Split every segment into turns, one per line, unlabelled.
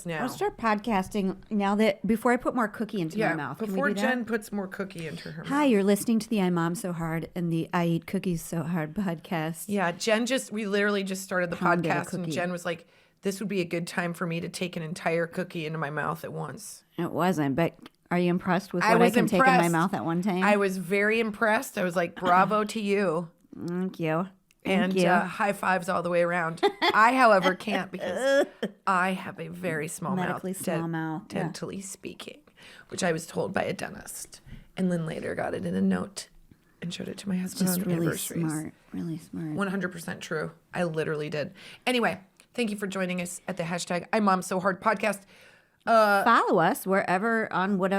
now.
I'll start podcasting now before I put more cookie into my mouth.
Before Jen puts more cookie into her mouth.
Hi, you're listening to the I Mom So Hard and the I Eat Cookies So Hard podcast.
Yeah, we literally just started the podcast and Jen was like, this would be a good time for me to take an entire cookie into my mouth at once.
It wasn't, but are you impressed with what I can take in my mouth at one time?
I was very impressed. I was like, bravo to you.
Thank you.
And high fives all the way around. I, however, can't because I have a very small
Medically
mouth.
small mouth.
Dentally speaking, which I was told by a dentist. And then later got it in a note and showed it to my husband on anniversaries.
Really smart.
100% true. I literally did. Anyway, thank you for joining us at the hashtag IMOMSOHARD podcast.
Follow us wherever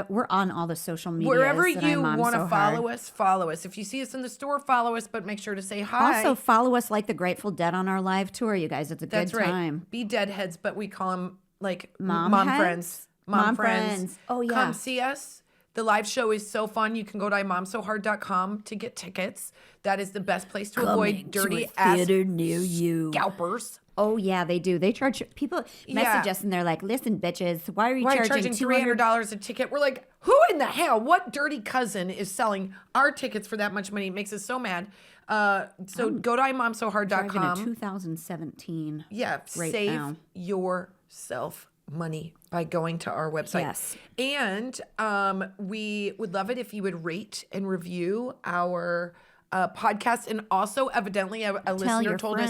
we're on all the social media.
Wherever you want to follow us. If you see us in the store, follow us, but make sure to say hi.
Also, follow us like the Grateful Dead on our live tour, you guys. It's a good time.
Be deadheads, but we call them like
mom
friends. Mom friends.
Oh, yeah.
Come see us. The live show is so fun. You can go to imomsohard.com to get tickets. That is the best place to avoid dirty ass
theater near you.
Scalpers.
Oh, yeah, they do. They charge people message us and they're like, listen, bitches, why are you charging
$300 a ticket? We're like, who in the hell? What dirty cousin is selling our tickets for that much money? It makes us so mad. So go to imomsohard.com.
2017.
Yeah, save yourself money by going to our website.
Yes.
And we would love it if you would rate and review our podcast. And also, evidently, a listener told us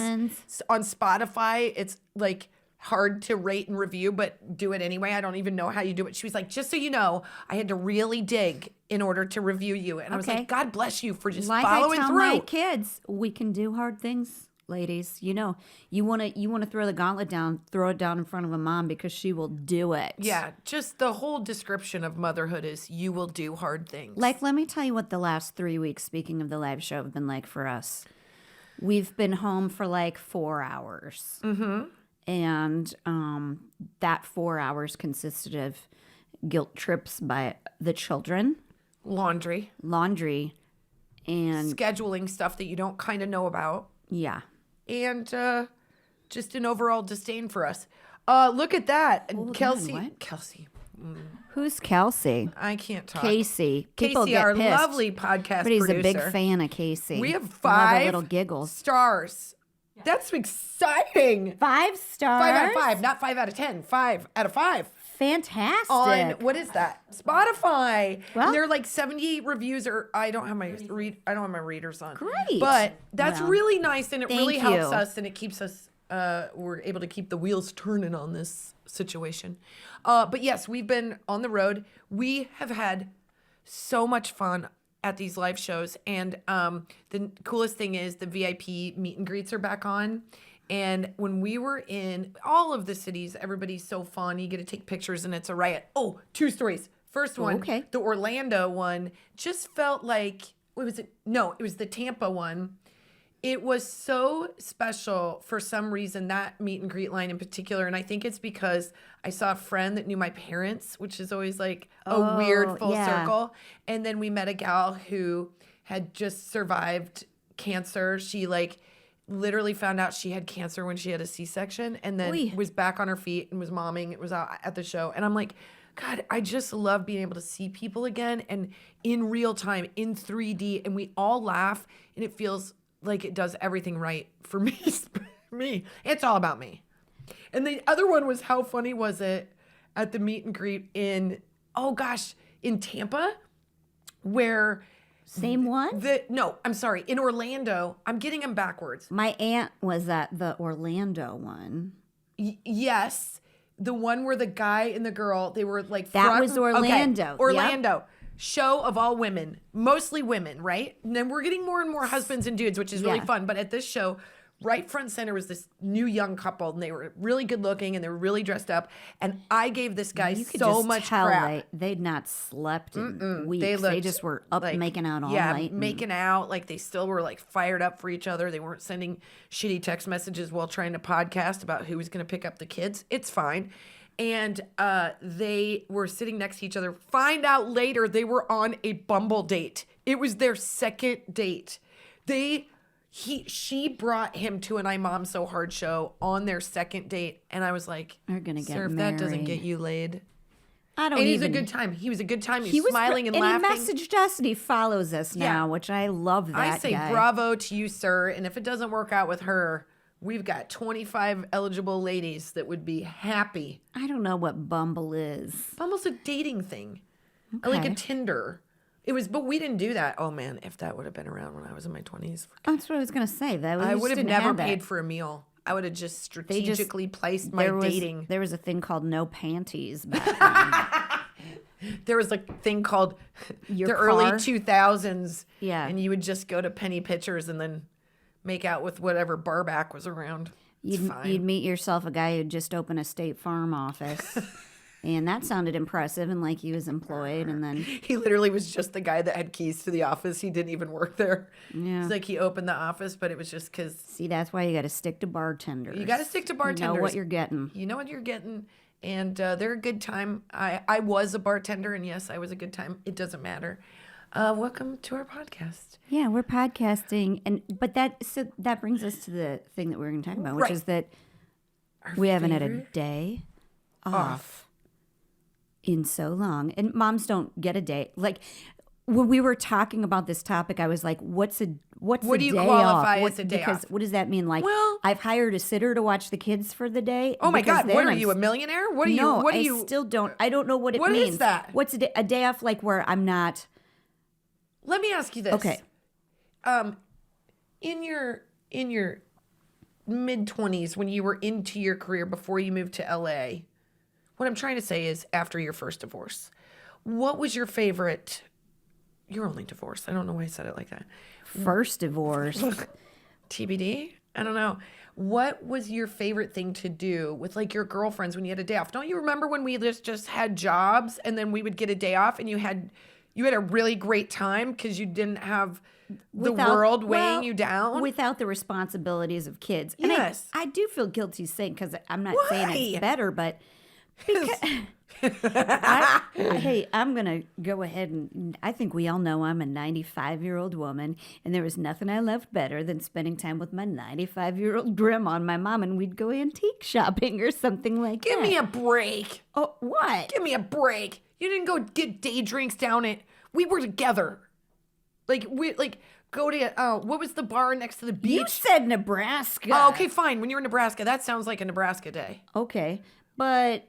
on Spotify, it's like hard to rate and review, but do it anyway. I don't even know how you do it. She was like, just so you know, I had to really dig in order to review you. And I was like, God bless you for just following through.
My kids, we can do hard things. Ladies, you know, you want to throw the gauntlet down, throw it down in front of a mom because she will do it.
Yeah, just the whole description of motherhood is you will do hard things.
Like, let me tell you what the last 3 weeks, speaking of the live show, have been like for us. We've been home for like 4 hours. Mm-hmm. And that 4 hours consisted of guilt trips by the children.
Laundry.
And
scheduling stuff that you don't kind of know about.
Yeah.
And just an overall disdain for us. Look at that.
Oh,
Kelsey.
man, what?
Kelsey.
Who's Kelsey?
I can't talk.
Casey. People
Casey,
get
our
pissed.
lovely podcast
But he's
producer.
a big fan of Casey.
We have
Love
5
her little giggles.
stars. That's exciting.
5 stars?
5 out of 5, not 5 out of 10. 5 out of 5.
Fantastic.
On, what is that? Spotify.
Well,
and there are like 70 reviews, or I don't have my readers on.
Great.
But that's really nice, and it really helps
you.
us, and it keeps us we're able to keep the wheels turning on this situation. But yes, we've been on the road. We have had so much fun at these live shows, and the coolest thing is the VIP meet and greets are back on. And when we were in all of the cities, everybody's so fun. You get to take pictures and it's a riot. Oh, 2 stories. First one, the Orlando one, just felt like, what was it? No, it was the Tampa one. It was so special for some reason, that meet and greet line in particular. And I think it's because I saw a friend that knew my parents, which is always like a weird full circle. And then we met a gal who had just survived cancer. She literally found out she had cancer when she had a C-section, and then was back on her feet and was momming. It was out at the show. And I'm like, God, I just love being able to see people again and in real time, in 3D, and we all laugh, and it feels like it does everything right for me. It's all about me. And the other one was, how funny was it at the meet and greet in Tampa, where...
Same one?
No, I'm sorry. In Orlando, I'm getting them backwards.
My aunt was at the Orlando one.
Yes. The one where the guy and the girl, they were like...
That was Orlando.
Okay. Orlando. Yep. Show of all women. Mostly women, right? And then we're getting more and more husbands and dudes, which is really fun. But at this show, right front center was this new young couple, and they were really good looking, and they were really dressed up. And I gave this guy so much crap.
They'd not slept in weeks. They just were up making out all night.
Yeah, making out. Like, they still were like fired up for each other. They weren't sending shitty text messages while trying to podcast about who was going to pick up the kids. It's fine. And they were sitting next to each other. Find out later they were on a Bumble date. It was their second date. She brought him to an I Mom So Hard show on their second date, and I was like,
They're gonna get
sir, if that doesn't get you laid.
I don't
And
even.
he's a good time. He was a good time. He was smiling and laughing.
And he messaged us and he follows us now, which I love that
I say
guy.
bravo to you, sir. And if it doesn't work out with her, we've got 25 eligible ladies that would be happy.
I don't know what Bumble is.
Bumble's a dating thing. Like a Tinder. But we didn't do that. Oh man, if that would have been around when I was in my 20s.
That's what I was going to say.
I would have never paid for a meal. I would have just strategically placed my dating.
There was a thing called no panties back then.
There was a thing called
Your
the
car?
early 2000s.
Yeah.
And you would just go to Penny Pictures and then make out with whatever barback was around.
You'd meet yourself a guy who'd just opened a State Farm office. And that sounded impressive and like he was employed. And then
He literally was just the guy that had keys to the office. He didn't even work there.
Yeah.
It's like he opened the office, but it was just because
see, that's why you got to stick to bartenders.
you got to stick to bartenders.
You know what you're getting.
You know what you're getting. And they're a good time. I was a bartender, and yes, I was a good time. It doesn't matter. Welcome to our podcast.
Yeah, we're podcasting, but that brings us to the thing that we're going to talk about, which is that we haven't had a day off in so long, and moms don't get a day. Like when we were talking about this topic, I was like, "What do you
qualify
off?
as a day
because
off?
What does that mean? Like,
Well,
I've hired a sitter to watch the kids for the day.
Oh my
because
God!
then
What are you, a millionaire? What are you?
No,
What are
I
you?
still don't. I don't know what it
What
means.
is that?
What's a day off like where I'm not?
Let me ask you this.
Okay.
In your mid 20s, when you were into your career before you moved to LA, what I'm trying to say is after your first divorce, what was your favorite? You're only divorced. I don't know why I said it like that.
First divorce.
TBD? I don't know. What was your favorite thing to do with like your girlfriends when you had a day off? Don't you remember when we just had jobs and then we would get a day off and you had a really great time because you didn't have the world weighing you down?
Without the responsibilities of kids. And
Yes.
I do feel guilty saying, because I'm not saying it's better, but because hey, I'm going to go ahead and I think we all know I'm a 95-year-old woman, and there was nothing I loved better than spending time with my 95-year-old grandma and my mom, and we'd go antique shopping or something like that.
Give me a break.
Oh, what?
Give me a break. You didn't go get day drinks down at. We were together. Go to what was the bar next to the beach?
You said Nebraska.
Oh, okay, fine. When you were in Nebraska, that sounds like a Nebraska day.
Okay, but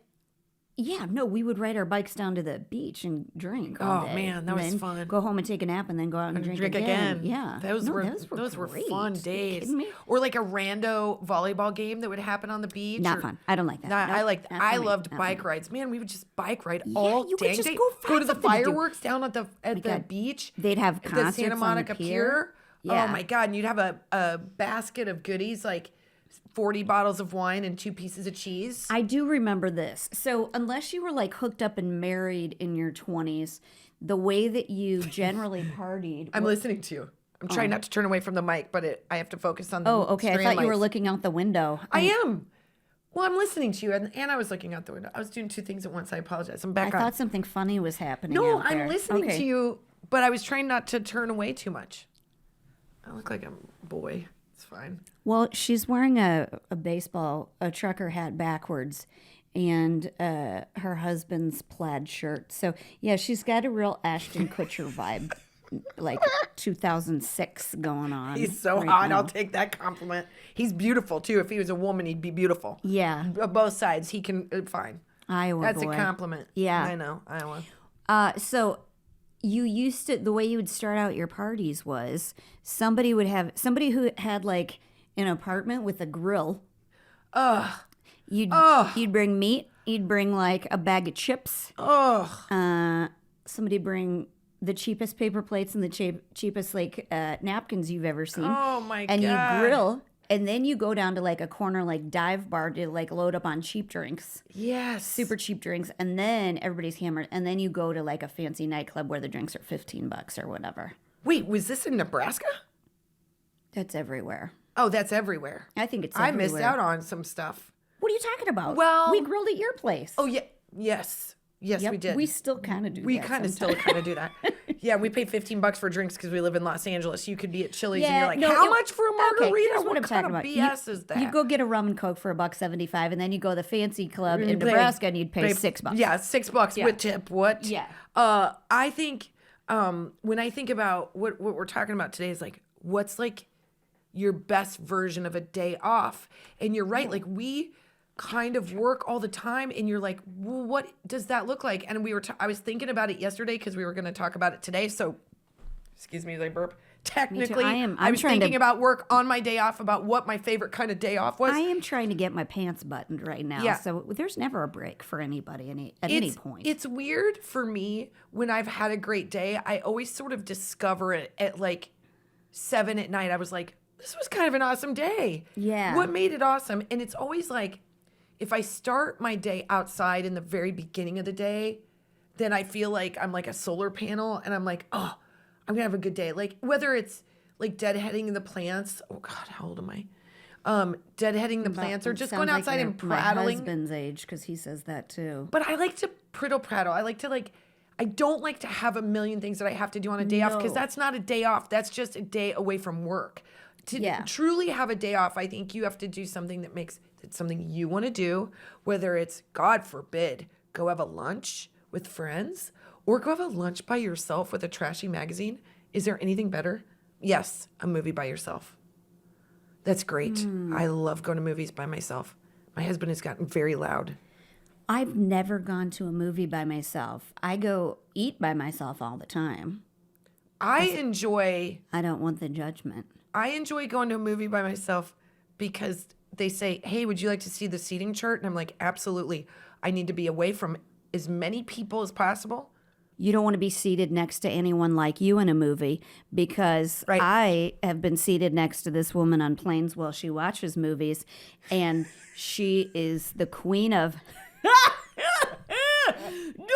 yeah, no, we would ride our bikes down to the beach and drink all day.
Oh man, that
and
was
then
fun.
Go home and take a nap, and then go out and drink again. Yeah,
those were
great.
fun
Are you
days.
kidding me?
Or like a rando volleyball game that would happen on the beach.
Not fun. I don't like that.
Nah,
No,
I like.
not
I
for me.
loved
Not
bike
for me.
rides. Man, we would just bike ride
Yeah,
all
you could
dang
just
day.
go
Go to
find
the
something to do.
fireworks down at the
God.
beach.
They'd have
At the
concerts
Santa
on
Monica
the
Pier.
Yeah.
Oh my God! And you'd have a basket of goodies like 40 bottles of wine and 2 pieces of cheese.
I do remember this. So unless you were like hooked up and married in your 20s, the way that you generally partied.
I'm listening to you. I'm trying not to turn away from the mic, but I have to focus on the
Oh, okay. I
strand
thought you were
lights.
looking out the window.
I am. Well, I'm listening to you, and I was looking out the window. I was doing 2 things at once. I apologize. I'm
I
back on.
thought something funny was happening.
No,
out there.
I'm listening
Okay.
to you, but I was trying not to turn away too much. I look like a boy. It's fine.
Well, she's wearing a trucker hat backwards, and her husband's plaid shirt. So, yeah, she's got a real Ashton Kutcher vibe, like 2006 going on.
He's so
right
hot.
now.
I'll take that compliment. He's beautiful, too. If he was a woman, he'd be beautiful.
Yeah,
Both sides. He can, fine.
Iowa
That's
boy.
a compliment.
Yeah.
I know. Iowa.
So you used to, the way you would start out your parties was somebody who had like an apartment with a grill. You'd bring meat. You'd bring like a bag of chips. Somebody bring the cheapest paper plates and the cheapest like napkins you've ever seen.
Oh my God.
And you grill. And then you go down to like a corner like dive bar to like load up on cheap drinks.
Yes.
Super cheap drinks, and then everybody's hammered, and then you go to like a fancy nightclub where the drinks are $15 or whatever.
Wait, was this in Nebraska?
That's everywhere.
Oh, that's everywhere.
I think it's
I
everywhere.
missed out on some stuff.
What are you talking about?
Well-
we grilled at your place.
Oh, yeah. Yes. Yes,
Yep,
we did.
We still kind of do
We
that
kind of
sometimes.
still kind of do that. Yeah, we pay $15 for drinks because we live in Los Angeles. You could be at Chili's and
Yeah,
you're like,
no,
how much for a margarita?
here's what I'm
kind
talking
of
about.
BS is that?
You go get a rum and Coke for $1.75, and then you go to the fancy club in
You'd pay-
Nebraska, and you'd pay $6.
Yeah, $6 with tip. What?
Yeah.
I think when I think about what we're talking about today is like, what's like your best version of a day off? And you're right, like we kind of work all the time, and you're like, well, what does that look like? And I was thinking about it yesterday because we were going to talk about it today. So, excuse me as I burp. Technically, I was thinking about work on my day off, about what my favorite kind of day off was.
I am trying to get my pants buttoned right now.
Yeah.
So there's never a break for anybody at any point.
It's weird for me when I've had a great day. I always sort of discover it at like 7 at night. I was like, this was kind of an awesome day.
Yeah.
What made it awesome? And it's always like, if I start my day outside in the very beginning of the day, then I feel like I'm like a solar panel, and I'm like, oh, I'm gonna have a good day. Like whether it's like deadheading the plants. Oh God, how old am I? Deadheading the plants, or just going outside and prattling.
My husband's age, because he says that too.
But I like to prattle. I like to like. I don't like to have a million things that I have to do on a day off, because that's not a day off. That's just a day away from work. To truly have a day off, I think you have to do something that makes it something you want to do, whether it's, God forbid, go have a lunch with friends or go have a lunch by yourself with a trashy magazine. Is there anything better? Yes, a movie by yourself. That's great. I love going to movies by myself. My husband has gotten very loud.
I've never gone to a movie by myself. I go eat by myself all the time.
I
don't want the judgment.
I enjoy going to a movie by myself because they say, hey, would you like to see the seating chart? And I'm like, absolutely. I need to be away from as many people as possible.
You don't want to be seated next to anyone like you in a movie, because I have been seated next to this woman on planes while she watches movies, and she is the queen of... Don't go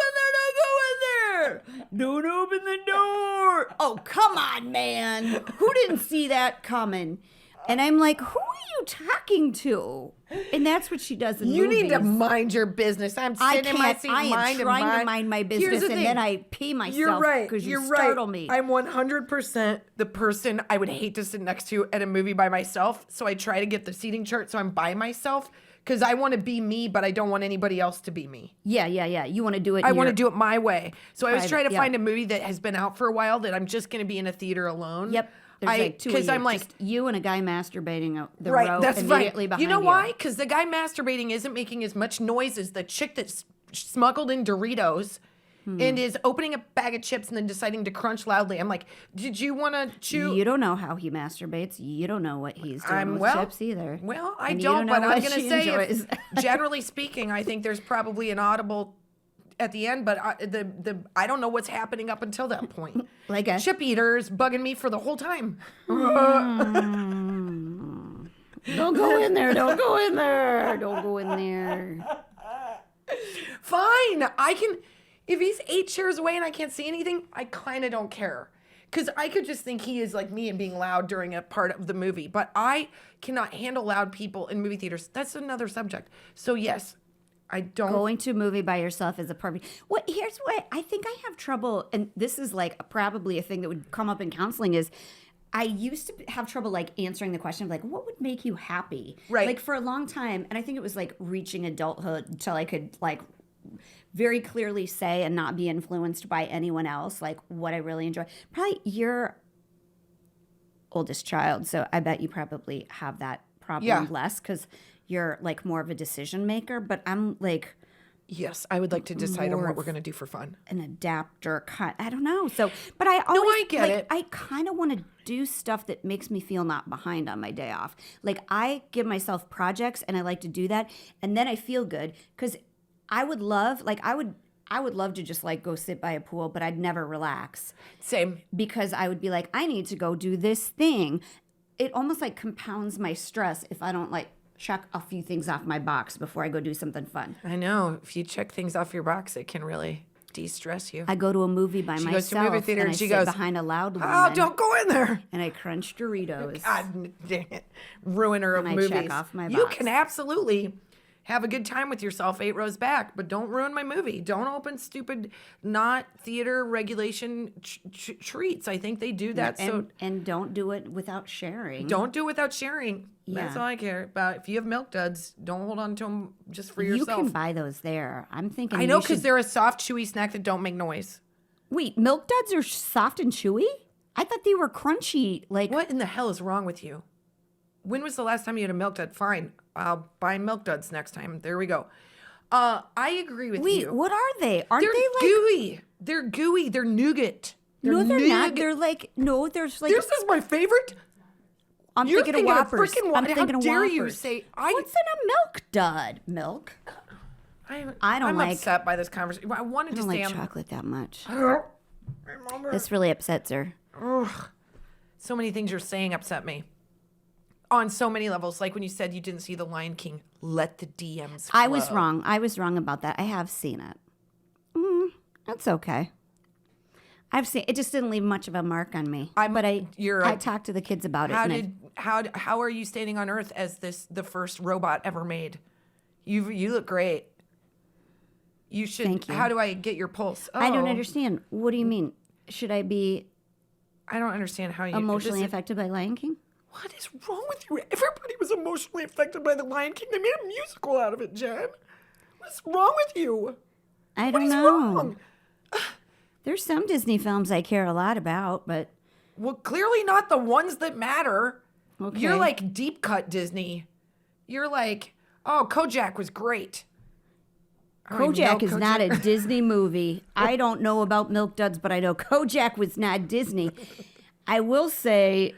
in there, don't go in there. Don't open the door. Oh, come on, man. Who didn't see that coming? And I'm like, who are you talking to? And that's what she does in movies.
You need to mind your business. I'm sitting in my seat,
I am trying to mind my business, and then I pee myself because you startle me.
I'm 100% the person I would hate to sit next to at a movie by myself, so I try to get the seating chart so I'm by myself, because I want to be me, but I don't want anybody else to be me.
Yeah. You want to do it.
I want to do it my way. So I always try to find a movie that has been out for a while that I'm just going to be in a theater alone.
Yep. There's like two of you.
Because I'm like,
just you and a guy masturbating out the row
that's
immediately behind you.
You know why? Because the guy masturbating isn't making as much noise as the chick that's smuggled in Doritos and is opening a bag of chips and then deciding to crunch loudly. I'm like, did you want to chew?
You don't know how he masturbates. You don't know what he's doing with chips either.
Well, I don't, but I'm going to say, generally speaking, I think there's probably an audible at the end, but I don't know what's happening up until that point.
Like a
chip eaters bugging me for the whole time.
Don't go in there. Don't go in there. Don't go in there.
Fine. I can, if he's 8 chairs away and I can't see anything, I kind of don't care. Because I could just think he is like me and being loud during a part of the movie. But I cannot handle loud people in movie theaters. That's another subject. So yes, I don't.
Going to a movie by yourself is a perfect. Here's what I think I have trouble, and this is like probably a thing that would come up in counseling, is I used to have trouble like answering the question of like, what would make you happy?
Right.
Like for a long time, and I think it was like reaching adulthood until I could like very clearly say and not be influenced by anyone else, like what I really enjoy. Probably your oldest child, so I bet you probably have that problem less because you're like more of a decision maker, but I'm like,
yes, I would like to decide on what we're going to do for fun.
An adapter, I don't know. So, but I always,
I get it.
I kind of want to do stuff that makes me feel not behind on my day off. Like I give myself projects, and I like to do that, and then I feel good because I would love to just like go sit by a pool, but I'd never relax.
Same.
Because I would be like, I need to go do this thing. It almost like compounds my stress if I don't like check a few things off my box before I go do something fun.
I know. If you check things off your box, it can really de-stress you.
I go to a movie by myself.
Goes to a movie theater
and
she
sit
goes
behind a loud woman.
Oh, don't go in there.
And I crunch Doritos.
God dang it. Ruiner of
and
movies.
I check off my box.
You can absolutely. Have a good time with yourself 8 rows back, but don't ruin my movie. Don't open stupid, not theater regulation treats. I think they do that.
And don't do it without sharing.
Don't do it without sharing. That's
Yeah.
all I care about. If you have Milk Duds, don't hold on to them just for yourself.
You can buy those there. I'm thinking.
I know, because they're a soft, chewy snack that don't make noise.
Wait, Milk Duds are soft and chewy? I thought they were crunchy. Like
What in the hell is wrong with you? When was the last time you had a Milk Dud? Fine, I'll buy Milk Duds next time. There we go. I agree with you.
Wait, what are they? Aren't
They're
they like
gooey. They're gooey. They're nougat.
No, they're not.
nougat.
They're like there's like
This is my favorite.
I'm
You're
thinking of Whoppers.
freaking
I'm
How
thinking of
dare
Whoppers.
you say
What's in a Milk Dud? Milk?
I'm upset by this conversation. I wanted
I
to
don't
stay
like
on.
chocolate that much. This really upsets her.
So many things you're saying upset me. On so many levels. Like when you said you didn't see The Lion King. Let the DMs flow.
I was wrong. I was wrong about that. I have seen it. That's okay. I've seen it. Just didn't leave much of a mark on me. I talked to the kids about it.
How are you standing on Earth as the first robot ever made? You look great. You should.
Thank you.
How do I get your pulse?
I don't
Oh.
understand. What do you mean? Should I be
I don't understand how you
emotionally affected by Lion King?
What is wrong with you? Everybody was emotionally affected by The Lion King. They made a musical out of it, Jen. What's wrong with you?
I
What
don't
is
know.
wrong?
There's some Disney films I care a lot about, but
Well, clearly not the ones that matter.
okay.
You're like deep cut Disney. You're like, oh, Kojak was great. I don't even know
Kojak is not a Disney movie. I don't know about Milk Duds, but I know Kojak was not Disney. I will say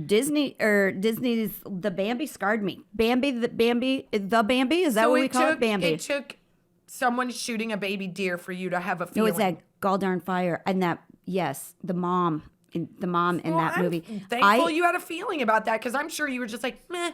Disney's The Bambi scarred me. The Bambi, is that
So
what we call it? Bambi.
It took someone shooting a baby deer for you to have a
No,
feeling.
it's that galldarn fire. And the mom in that movie.
Thankful you had a feeling about that, because I'm sure you were just like, meh,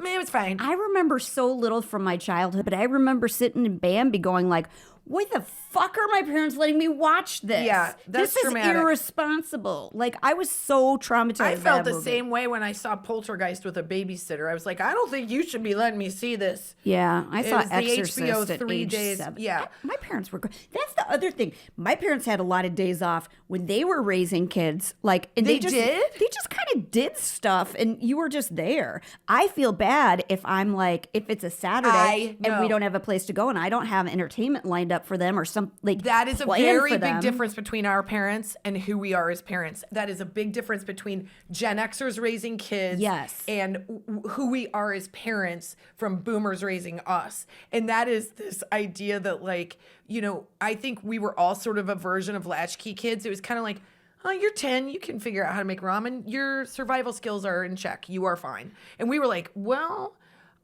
it was fine.
I remember so little from my childhood, but I remember sitting in Bambi going like, why the fuck are my parents letting me watch this?
Yeah, that's
this
traumatic.
is irresponsible. Like, I was so traumatized.
I
by
felt
that
the
movie.
same way when I saw Poltergeist with a babysitter. I was like, I don't think you should be letting me see this.
Yeah, I saw
was the
Exorcist
HBO
at
3
age
days.
7.
Yeah.
My parents were good. That's the other thing. My parents had a lot of days off when they were raising kids. Like, and
They
just
did?
They just kind of did stuff, and you were just there. I feel bad if I'm like, if it's a Saturday and
know.
we don't have a place to go, and I don't have entertainment lined up for them or some like
That is a
plan
very
for
big
them.
difference between our parents and who we are as parents. That is a big difference between Gen Xers raising kids
Yes.
and who we are as parents from boomers raising us. And that is this idea that, like, you know, I think we were all sort of a version of latchkey kids. It was kind of like, oh, you're 10, you can figure out how to make ramen. Your survival skills are in check. You are fine. And we were like, well,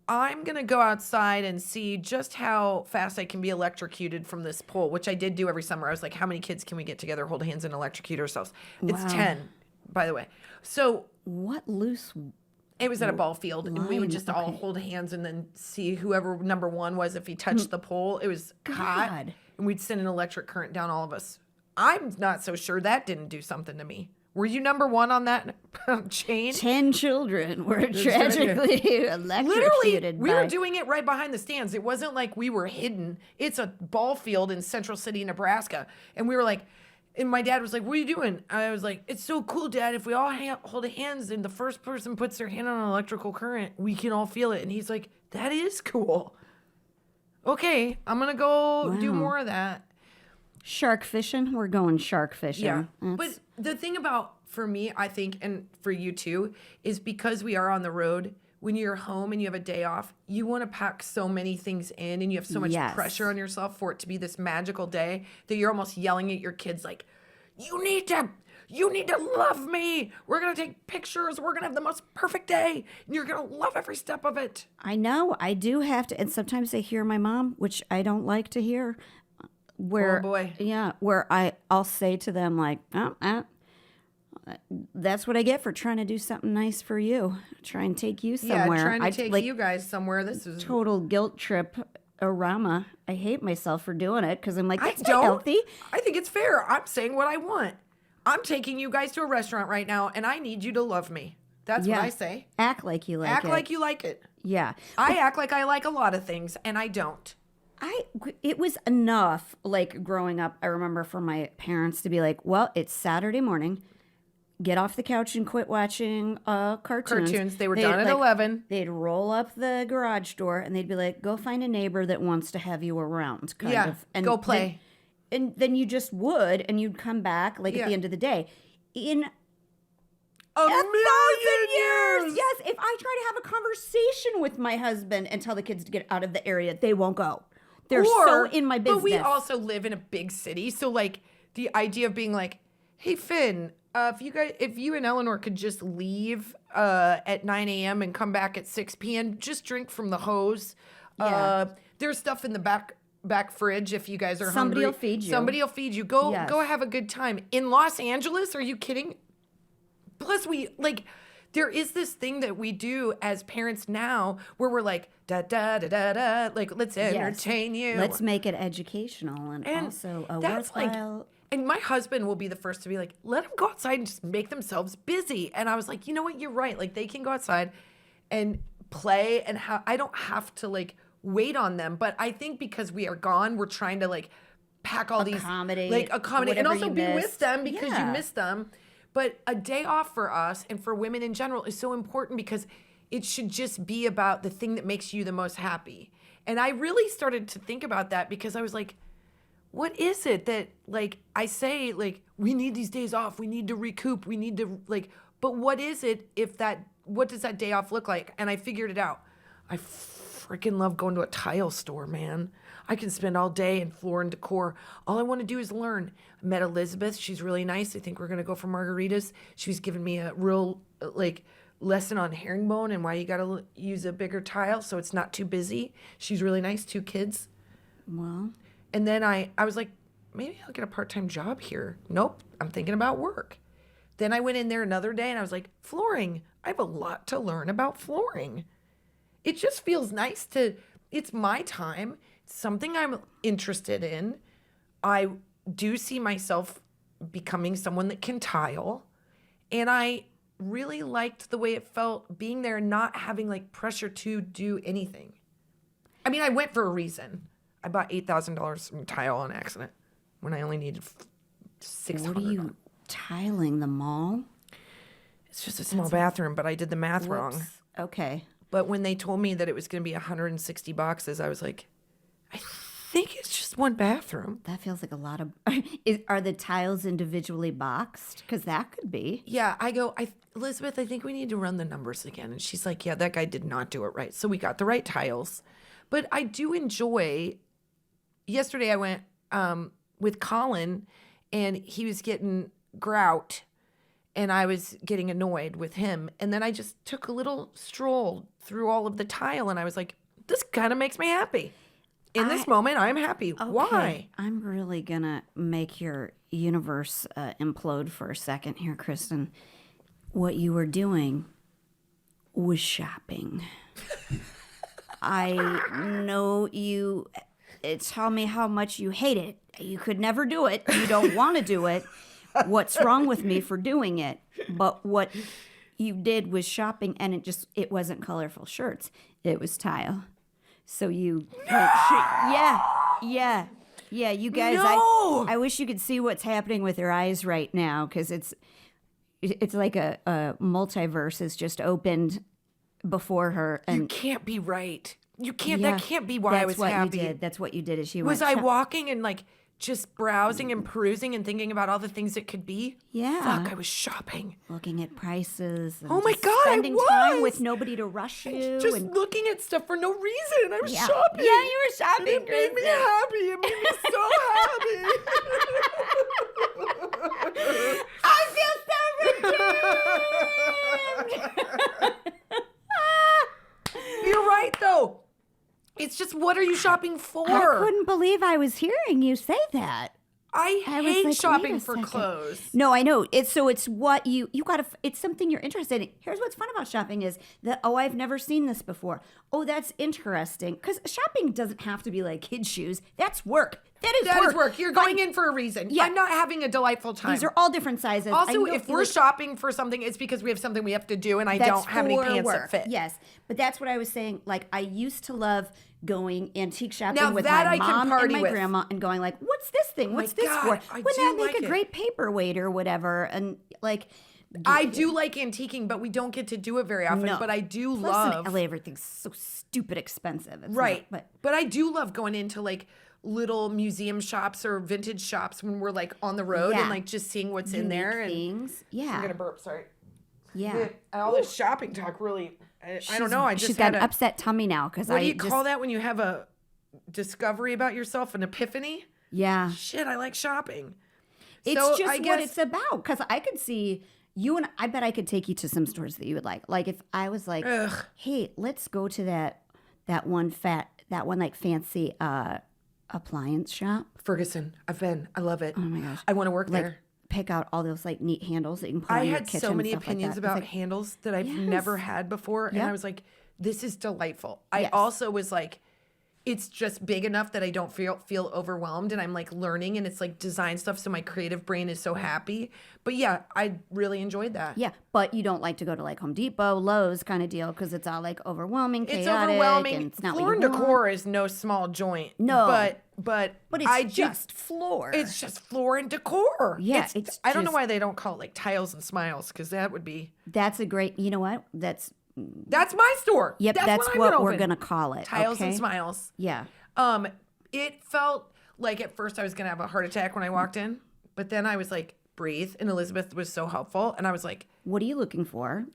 I'm going to go outside and see just how fast I can be electrocuted from this pole, which I did do every summer. I was like, how many kids can we get together, hold hands, and electrocute ourselves? It's
Wow.
10, by the way. So
What loose?
it was at a ball field, and we would
Line,
just all
okay.
hold hands and then see whoever number one was. If he touched the pole, it was hot,
God.
and we'd send an electric current down all of us. I'm not so sure that didn't do something to me. Were you number one on that chain?
10 children were tragically electrocuted.
Literally, we were
by-
doing it right behind the stands. It wasn't like we were hidden. It's a ball field in Central City, Nebraska. And we were like, and my dad was like, what are you doing? I was like, it's so cool, Dad. If we all hold hands and the first person puts their hand on an electrical current, we can all feel it. And he's like, that is cool. Okay, I'm going to go do more of that.
Shark fishing? We're going shark fishing.
Yeah.
That's-
But the thing about, for me, I think, and for you too, is because we are on the road, when you're home and you have a day off, you want to pack so many things in and you have so much
Yes.
pressure on yourself for it to be this magical day that you're almost yelling at your kids like, you need to love me. We're going to take pictures. We're going to have the most perfect day. And you're going to love every step of it.
I know. I do have to. And sometimes I hear my mom, which I don't like to hear. Where,
Oh, boy.
Yeah, where I'll say to them, like, that's what I get for trying to do something nice for you. Try and take you somewhere.
Yeah, trying to
I,
take
like,
you guys somewhere. This is
total guilt trip arama. I hate myself for doing it because I'm like,
I
that's not
don't.
healthy.
I think it's fair. I'm saying what I want. I'm taking you guys to a restaurant right now, and I need you to love me. That's
Yeah.
what I say.
Act like you like
Act
it.
like you like it.
Yeah.
I act like I like a lot of things, and I don't.
It was enough, like, growing up, I remember for my parents to be like, well, it's Saturday morning. Get off the couch and quit watching cartoons.
They were done at 11.
They'd roll up the garage door and they'd be like, go find a neighbor that wants to have you around, kind of. And
go play.
Then you just would, and you'd come back, like, at the end of the day. In
a million
years! Yes, if I try to have a conversation with my husband and tell the kids to get out of the area, they won't go. They're so in my business.
But we also live in a big city, so, like, the idea of being like, hey, Finn, if you and Eleanor could just leave at 9 a.m. and come back at 6 p.m., just drink from the hose.
Yeah.
There's stuff in the back fridge if you guys are
Somebody
hungry.
will feed you.
Somebody will feed you. Go
Yes.
go have a good time. In Los Angeles, are you kidding? Plus, there is this thing that we do as parents now where we're like, da da da da da, like, let's entertain you.
Let's make it educational and also a worthwhile.
And my husband will be the first to be like, let them go outside and just make themselves busy. And I was like, you know what? You're right. Like, they can go outside and play, and I don't have to, like, wait on them. But I think because we are gone, we're trying to, like, pack all
accommodate
and also be with
missed.
them because you miss them. But a day off for us and for women in general is so important because it should just be about the thing that makes you the most happy. And I really started to think about that because I was like, what is it that, like, I say, like, we need these days off, we need to recoup, we need to, like, but what is it what does that day off look like? And I figured it out. I freaking love going to a tile store, man. I can spend all day in floor and decor. All I want to do is learn. I met Elizabeth. She's really nice. I think we're going to go for margaritas. She was giving me a real, like, lesson on herringbone and why you got to use a bigger tile so it's not too busy. She's really nice. 2 kids.
Well.
And then I was like, maybe I'll get a part-time job here. Nope. I'm thinking about work. Then I went in there another day and I was like, flooring. I have a lot to learn about flooring. It just feels nice it's my time. It's something I'm interested in. I do see myself becoming someone that can tile. And I really liked the way it felt being there and not having, like, pressure to do anything. I mean, I went for a reason. I bought $8,000 from tile on accident when I only needed $600.
What are you tiling the mall?
It's just a small bathroom, but I did the math wrong.
Okay.
But when they told me that it was going to be 160 boxes, I was like, I think it's just one bathroom.
That feels like a lot of... Are the tiles individually boxed? Because that could be.
Yeah, I go, Elizabeth, I think we need to run the numbers again. And she's like, yeah, that guy did not do it right. So we got the right tiles. But I do enjoy... Yesterday I went with Colin, and he was getting grout, and I was getting annoyed with him. And then I just took a little stroll through all of the tile, and I was like, this kind of makes me happy. In this moment, I'm happy. Okay. Why?
I'm really going to make your universe implode for a second here, Kristin. What you were doing was shopping. I know you tell me how much you hate it. You could never do it. You don't want to do it. What's wrong with me for doing it? But what you did was shopping, and it wasn't colorful shirts. It was tile. So you...
No!
Yeah. You guys,
no!
I wish you could see what's happening with your eyes right now, because it's like a multiverse has just opened before her. And
you can't be right. You can't. Yeah, that can't be why I was happy.
That's what you did. As she
was I walking and, like, just browsing and perusing and thinking about all the things it could be?
Yeah.
Fuck, I was shopping.
Looking at prices. And
oh my God,
spending time with nobody to rush you.
Just looking at stuff for no reason. I was shopping.
Yeah, you were shopping.
And it made me happy. It made me so happy.
I feel so redeemed.
You're right, though. It's just, what are you shopping for?
I couldn't believe I was hearing you say that.
I
was
hate
like,
shopping
wait a
for
second.
clothes.
No, I know. It's what you gotta, it's something you're interested in. Here's what's fun about shopping is that, oh, I've never seen this before. Oh, that's interesting. Because shopping doesn't have to be like kids' shoes. That's work. That is work.
You're going in for a reason.
Yeah.
I'm not having a delightful time.
These are all different sizes. I
Also,
know
if
you
we're
like-
shopping for something, it's because we have something we have to do, and I
That's
don't have any
for
pants
work.
that fit.
Yes, but that's what I was saying. Like, I used to love going antique shopping
Now
with
that
my
I can
mom and
party
my
with.
grandma and going like, what's this thing? What's this
God,
for?
I
Wouldn't
do
that make
like
a
it.
great paperweight or whatever? And like,
I do like antiquing, but we don't get to do it very often.
No.
But I do
plus
love
in LA, everything's so stupid expensive. It's
right.
not-
But I do love going into like little museum shops or vintage shops when we're like on the road and
Yeah.
like just seeing what's in
unique
there. And
things. Yeah,
I'm gonna burp. Sorry.
yeah.
All this shopping talk really. I don't know. I just
she's got
had
an upset tummy now because
What
I
do you
just
call that when you have a discovery about yourself, an epiphany?
yeah.
Shit, I like shopping.
It's
So,
just
I
what
guess-
it's about. Because I could see you and I bet I could take you to some stores that you would like. Like if I was like,
Ugh.
hey, let's go to that one like fancy appliance shop.
Ferguson. I've been. I love it.
Oh my gosh.
I want to work
Like
there.
pick out all those like neat handles that you can put
I
on your
had
kitchen.
so many
and stuff
opinions
like that.
about
It's like,
handles that I've
Yes.
never had before. And
Yep.
I was like, this is delightful. I
Yes.
also was like, it's just big enough that I don't feel overwhelmed, and I'm like learning, and it's like design stuff, so my creative brain is so happy. But yeah, I really enjoyed that.
yeah, but you don't like to go to like Home Depot, Lowe's kind of deal because it's all like overwhelming,
It's
chaotic,
overwhelming.
and it's not
Floor
what
and
you want.
decor is no small joint.
No.
but
But
I
it's
do-
just floor.
It's just floor and decor.
Yeah, it's
I don't know
just-
why they don't call it like tiles and smiles, because that would be
That's a great. You know what? That's
my store.
yep. That's
when I
what
would
we're
open.
gonna call it.
Tiles
okay?
and smiles.
Yeah.
It felt like at first I was gonna have a heart attack when I walked in, but then I was like, breathe. And Elizabeth was so helpful, and I was like,
What are you looking for?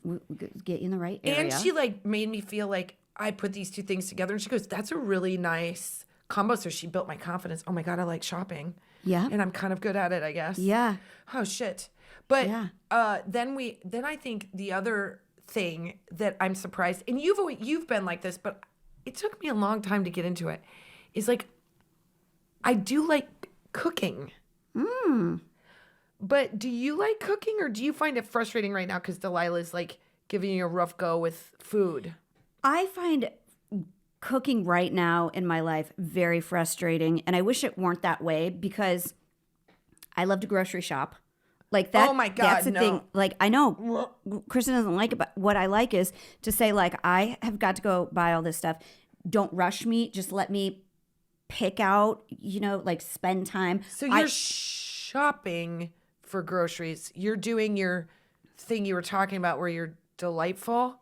Get you in the right area.
and she like made me feel like I put these two things together, and she goes, "That's a really nice combo." So she built my confidence. Oh my god, I like shopping.
Yeah.
and I'm kind of good at it, I guess.
Yeah.
Oh shit. But
Yeah.
then I think the other thing that I'm surprised, and you've been like this, but it took me a long time to get into it, is like I do like cooking. But do you like cooking, or do you find it frustrating right now because Delilah's like giving you a rough go with food?
I find cooking right now in my life very frustrating, and I wish it weren't that way because I love to grocery shop. Like that.
Oh my God,
that's the
no.
thing. Like I know Kristen doesn't like it, but what I like is to say like I have got to go buy all this stuff. Don't rush me. Just let me pick out. Like spend time.
So you're shopping for groceries. You're doing your thing you were talking about where you're delightful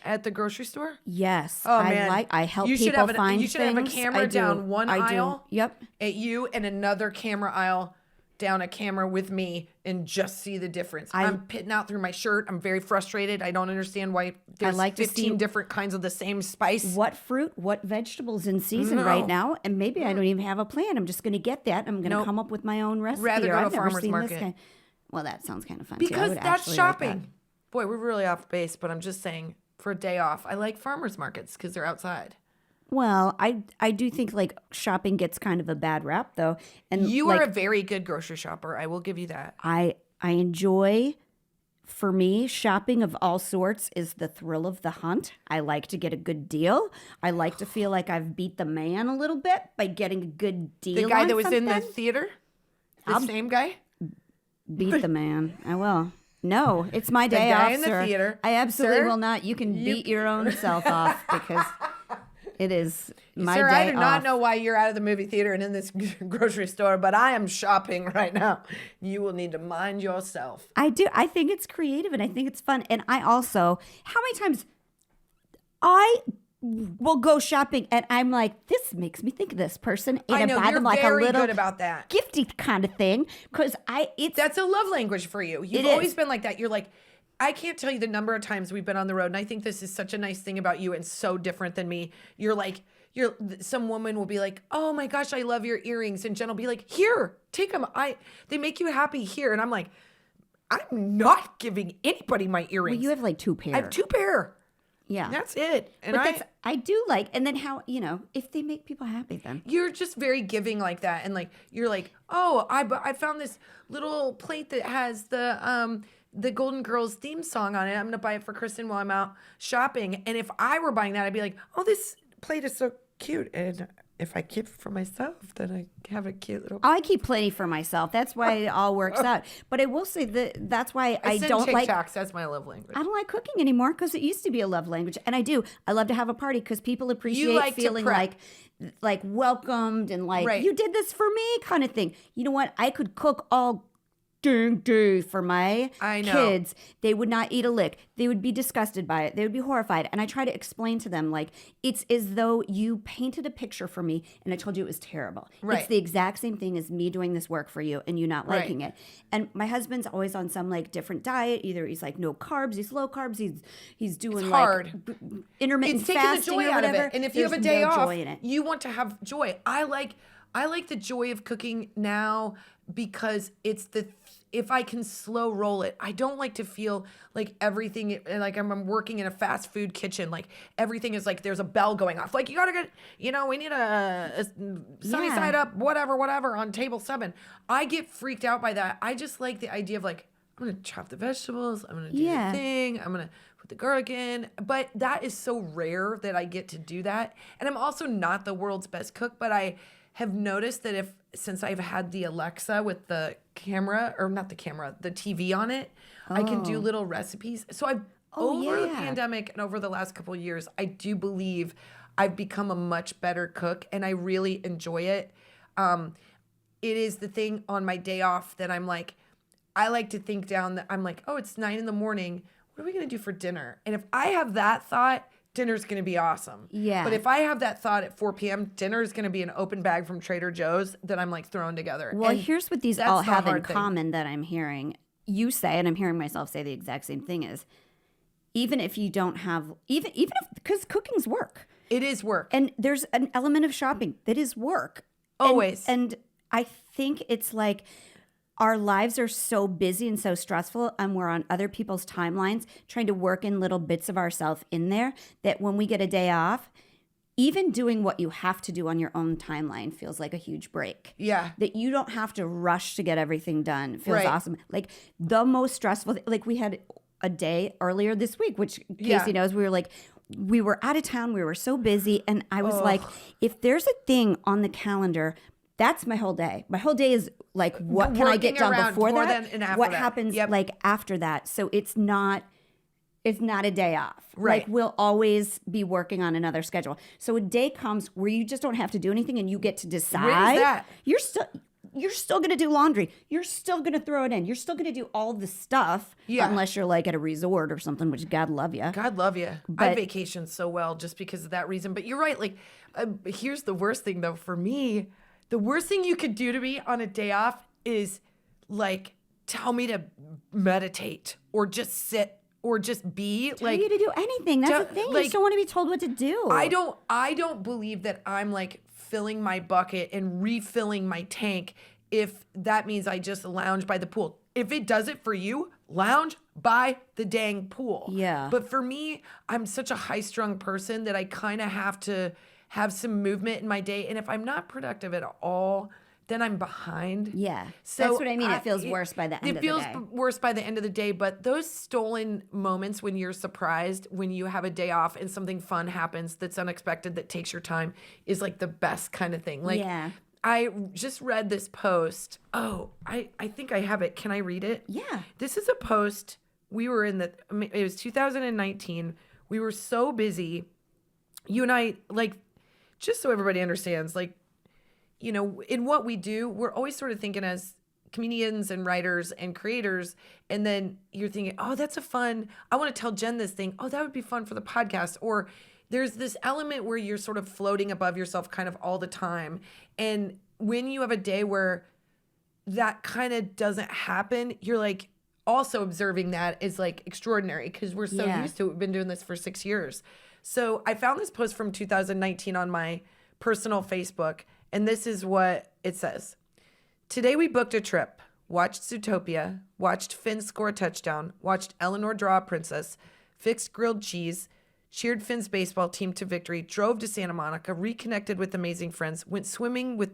at the grocery store.
Yes.
Oh man,
I help
you should
people
have
find
You should have a
things.
camera
I do.
down one
I do.
aisle.
Yep.
At you, and another camera aisle down a camera with me, and just see the difference. I'm pitting out through my shirt. I'm very frustrated. I don't understand why there's
like to
15
see
different kinds of the same spice.
What fruit, what vegetables in season
No.
right now, and maybe I don't even have a plan. I'm just going to get that. I'm going to
Nope.
come up with my own recipe.
Rather
or
go to
I've never
farmer's
seen
market.
This kind. Well, that sounds kind of fun too. I
Because
would
that's
actually like
shopping.
that.
Boy, we're really off base, but I'm just saying for a day off, I like farmers markets because they're outside.
Well, I do think like shopping gets kind of a bad rap though, and
You
like,
are a very good grocery shopper. I will give you that.
I enjoy. For me, shopping of all sorts is the thrill of the hunt. I like to get a good deal. I like to feel like I've beat the man a little bit by getting a good deal.
The guy
on
that was in the
something.
theater? The same guy?
Beat the man. I will. No, it's my day
guy
off,
in the
sir.
theater.
I absolutely
Sir,
will not. You can beat your own self off because it is my
Sir,
day
I do not
off.
know why you're out of the movie theater and in this grocery store, but I am shopping right now. You will need to mind yourself.
I do. I think it's creative and I think it's fun. And I also, how many times I will go shopping and I'm like, this makes me think of this person, and
I know,
buy
you're
them like a
very
little
good about that.
gifty kind of thing because
That's a love language for you. You've
It
always
is.
been like that. You're like, I can't tell you the number of times we've been on the road, and I think this is such a nice thing about you and so different than me. You're like, some woman will be like, oh my gosh, I love your earrings. And Jen will be like, here, take them. They make you happy here. And I'm like, I'm not giving anybody my earrings.
Well, you have like two pair.
I have 2 pair.
Yeah.
That's it. And
But I do like, and then how, if they make people happy, then.
you're just very giving like that. And like, you're like, oh, I found this little plate that has the Golden Girls theme song on it. I'm going to buy it for Kristin while I'm out shopping. And if I were buying that, I'd be like, oh, this plate is so cute. And if I keep it for myself, then I have a cute little.
I keep plenty for myself. That's why it all works out. But I will say that's why I
send
don't like.
TikToks. That's my love language.
I don't like cooking anymore because it used to be a love language, and I do. I love to have a party because people appreciate
like to
feeling
prep.
like welcomed and like
Right.
you did this for me kind of thing. You know what? I could cook all dang day for my
I know.
kids. They would not eat a lick. They would be disgusted by it. They would be horrified. And I try to explain to them like it's as though you painted a picture for me and I told you it was terrible.
Right.
It's the exact same thing as me doing this work for you and you not
Right.
liking it. And my husband's always on some like different diet. Either he's like no carbs, he's low carbs, he's doing
It's
like
hard.
intermittent
It's taking the
fasting
joy
or
out of
whatever.
it. And if you have a
There's
day
no
off,
joy in it.
you want to have joy. I like the joy of cooking now because it's if I can slow roll it. I don't like to feel like everything, like I'm working in a fast food kitchen. Like everything is like there's a bell going off. Like you gotta get, we need a sunny
Yeah.
side up, whatever on table 7. I get freaked out by that. I just like the idea of like, I'm gonna chop the vegetables. I'm gonna do
Yeah.
the thing. I'm gonna put the garlic in. But that is so rare that I get to do that. And I'm also not the world's best cook, but I have noticed that since I've had the Alexa with the camera, or not the camera, the TV on it, I can do little recipes. So over the
yeah.
pandemic and over the last couple of years, I do believe I've become a much better cook and I really enjoy it. It is the thing on my day off that I'm like, I like to think down that I'm like, oh, it's 9 a.m. What are we going to do for dinner? And if I have that thought, dinner's going to be awesome.
Yeah.
But if I have that thought at 4 p.m., dinner is going to be an open bag from Trader Joe's that I'm like throwing together.
Well,
And
here's what these
that's
all
the
have in
hard thing.
common that I'm hearing you say, and I'm hearing myself say the exact same thing is, even if you don't have, even if, because cooking's work.
It is work.
And there's an element of shopping that is work.
Always.
And I think it's like our lives are so busy and so stressful, and we're on other people's timelines trying to work in little bits of ourselves in there that when we get a day off, even doing what you have to do on your own timeline feels like a huge break.
Yeah.
That you don't have to rush to get everything done feels
Right.
awesome. Like the most stressful, like we had a day earlier this week, which
Yeah.
Casey knows, we were out of town, we were so busy, and I was like, if there's a thing on the calendar, that's my whole day. My whole day is like, what can I get
Working
done
around
before
before
that?
then and after
what
that.
happens
Yep.
like after that? So it's not a day off.
Right.
Like we'll always be working on another schedule. So a day comes where you just don't have to do anything and you get to decide.
that?
You're still going to do laundry. You're still going to throw it in. You're still going to do all the stuff.
Yeah.
Unless you're like at a resort or something, which God love you.
God love you. I
But-
vacation so well just because of that reason. But you're right. Like, here's the worst thing though for me. The worst thing you could do to me on a day off is like tell me to meditate or just sit or just be
Tell
like.
you to do anything. That's the thing. You
like,
just don't want to be told what to do.
I don't believe that I'm like filling my bucket and refilling my tank if that means I just lounge by the pool. If it does it for you, lounge by the dang pool.
Yeah.
But for me, I'm such a high-strung person that I kind of have to have some movement in my day. And if I'm not productive at all, then I'm behind.
Yeah.
So
That's what I mean. It feels worse by the end of the day.
It feels worse by the end of the day, but those stolen moments when you're surprised, when you have a day off and something fun happens that's unexpected that takes your time is like the best kind of thing. Like
Yeah.
I just read this post. Oh, I think I have it. Can I read it?
Yeah.
This is a post. We were it was 2019. We were so busy. You and I, like, just so everybody understands, like, in what we do, we're always sort of thinking as comedians and writers and creators. And then you're thinking, oh, I want to tell Jen this thing. Oh, that would be fun for the podcast. Or there's this element where you're sort of floating above yourself kind of all the time. And when you have a day where that kind of doesn't happen, you're like also observing that is like extraordinary because we're so
Yeah.
used to it. We've been doing this for 6 years. So I found this post from 2019 on my personal Facebook, and this is what it says. Today we booked a trip, watched Zootopia, watched Finn score a touchdown, watched Eleanor draw a princess, fixed grilled cheese, cheered Finn's baseball team to victory, drove to Santa Monica, reconnected with amazing friends, went swimming with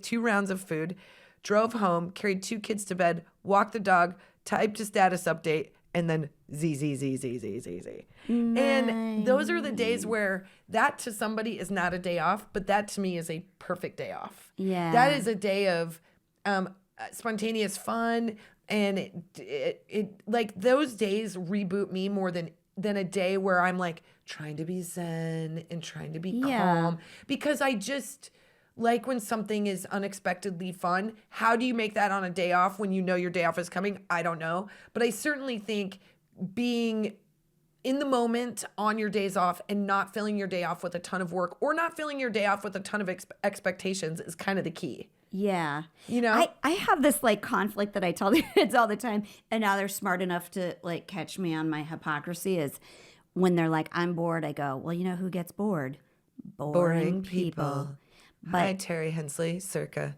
2 rounds of food, drove home, carried 2 kids to bed, walked the dog, typed a status update, and then Z. And those are the days where that to somebody is not a day off, but that to me is a perfect day off.
Yeah.
That is a day of spontaneous fun. And it like those days reboot me more than a day where I'm like trying to be zen and trying to be calm, because I just like when something is unexpectedly fun. How do you make that on a day off when you know your day off is coming? I don't know. But I certainly think being in the moment on your days off and not filling your day off with a ton of work, or not filling your day off with a ton of expectations, is kind of the key.
Yeah.
You know?
I have this like conflict that I tell the kids all the time, and now they're smart enough to like catch me on my hypocrisy, is when they're like, I'm bored, I go, well, you know who gets bored? Boring people. But
Hi, Terry Hensley, circa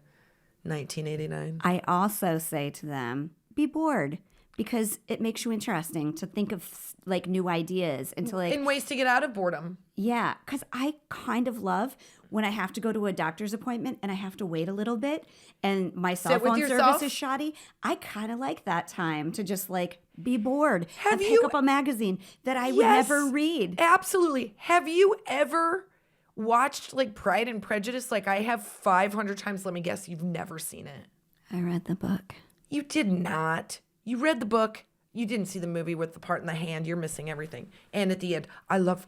1989.
I also say to them, be bored, because it makes you interesting to think of like new ideas and to like
In ways to get out of boredom.
Yeah, because I kind of love when I have to go to a doctor's appointment and I have to wait a little bit and my cell
with
phone
yourself?
service is shoddy. I kind of like that time to just like be bored
Have
and pick
you-
up a magazine that I would never read.
Absolutely. Have you ever watched like Pride and Prejudice? Like I have 500 times. Let me guess, you've never seen it.
I read the book.
You did not. You read the book. You didn't see the movie with the part in the hand. You're missing everything. And at the end, I love